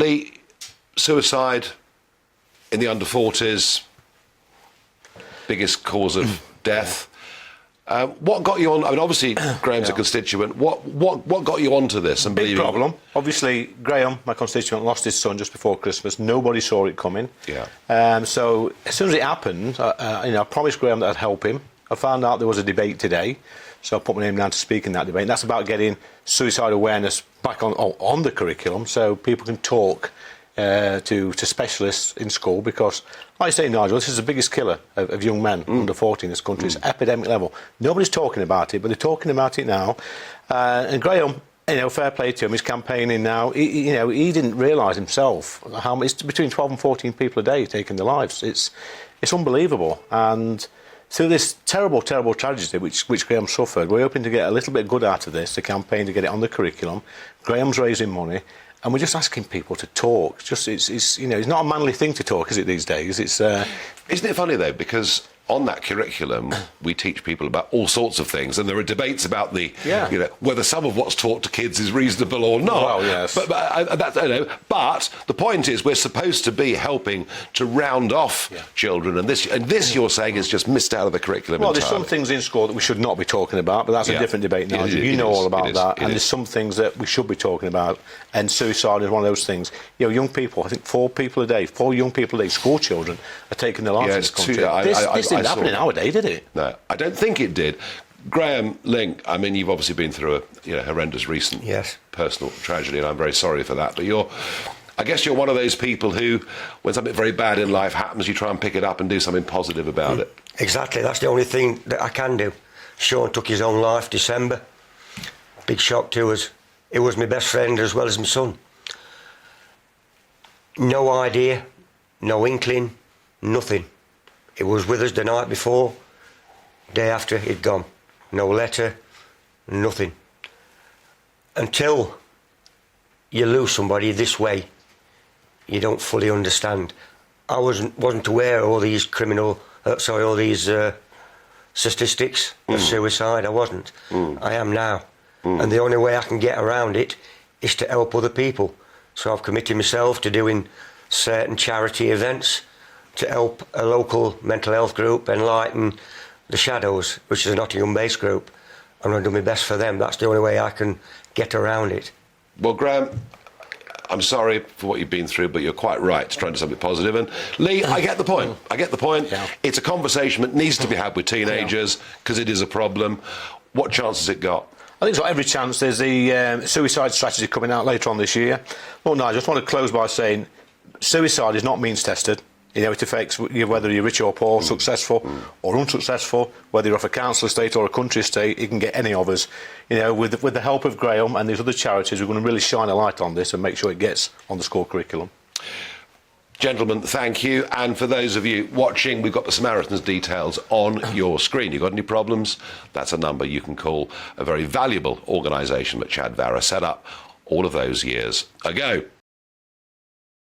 Lee, suicide in the under-40s, biggest cause of death. What got you on? I mean, obviously, Graham's a constituent. What got you onto this? And big problem. Obviously, Graham, my constituent, lost his son just before Christmas. Nobody saw it coming. Yeah. So as soon as it happened, I promised Graham that I'd help him. I found out there was a debate today, so I put my name down to speak in that debate. And that's about getting suicide awareness back on the curriculum, so people can talk to specialists in school, because, like you say, Nigel, this is the biggest killer of young men under 40 in this country. It's epidemic level. Nobody's talking about it, but they're talking about it now. And Graham, fair play to him, he's campaigning now. He didn't realise himself how it's between 12 and 14 people a day taking their lives. It's unbelievable. And through this terrible, terrible tragedy which Graham suffered, we're hoping to get a little bit good out of this, the campaign to get it on the curriculum. Graham's raising money. And we're just asking people to talk. It's not a manly thing to talk, is it, these days? Isn't it funny, though, because on that curriculum, we teach people about all sorts of things, and there are debates about whether some of what's taught to kids is reasonable or not. Well, yes. But the point is, we're supposed to be helping to round off children, and this you're saying is just missed out of the curriculum entirely. There's some things in school that we should not be talking about, but that's a different debate now. You know all about that. And there's some things that we should be talking about, and suicide is one of those things. Young people, I think 4 young people a day, school children, are taking their lives in this country. This didn't happen nowadays, did it? No, I don't think it did. Graham Lynk, I mean, you've obviously been through a horrendous recent personal tragedy, and I'm very sorry for that. But I guess you're one of those people who, when something very bad in life happens, you try and pick it up and do something positive about it. Exactly, that's the only thing that I can do. Sean took his own life December. Big shock to us. It was my best friend as well as my son. No idea, no inkling, nothing. It was with us the night before, day after he'd gone. No letter, nothing. Until you lose somebody this way, you don't fully understand. I wasn't aware of all these statistics of suicide. I wasn't. I am now. And the only way I can get around it is to help other people. So I've committed myself to doing certain charity events to help a local mental health group, Enlighten the Shadows, which is a Nottingham-based group. I'm going to do my best for them. That's the only way I can get around it. Well, Graham, I'm sorry for what you've been through, but you're quite right to try and do something positive. And Lee, I get the point. Yeah. It's a conversation that needs to be had with teenagers, because it is a problem. What chance has it got? I think it's got every chance. There's the suicide strategy coming out later on this year. Well, Nigel, I just want to close by saying suicide is not means-tested. It affects whether you're rich or poor, successful or unsuccessful, whether you're off a council estate or a country estate. You can get any of us. With the help of Graham and these other charities, we're going to really shine a light on this and make sure it gets on the school curriculum. Gentlemen, thank you. And for those of you watching, we've got the Samaritans details on your screen. You've got any problems? That's a number you can call. A very valuable organisation that Chad Vara set up all of those years ago.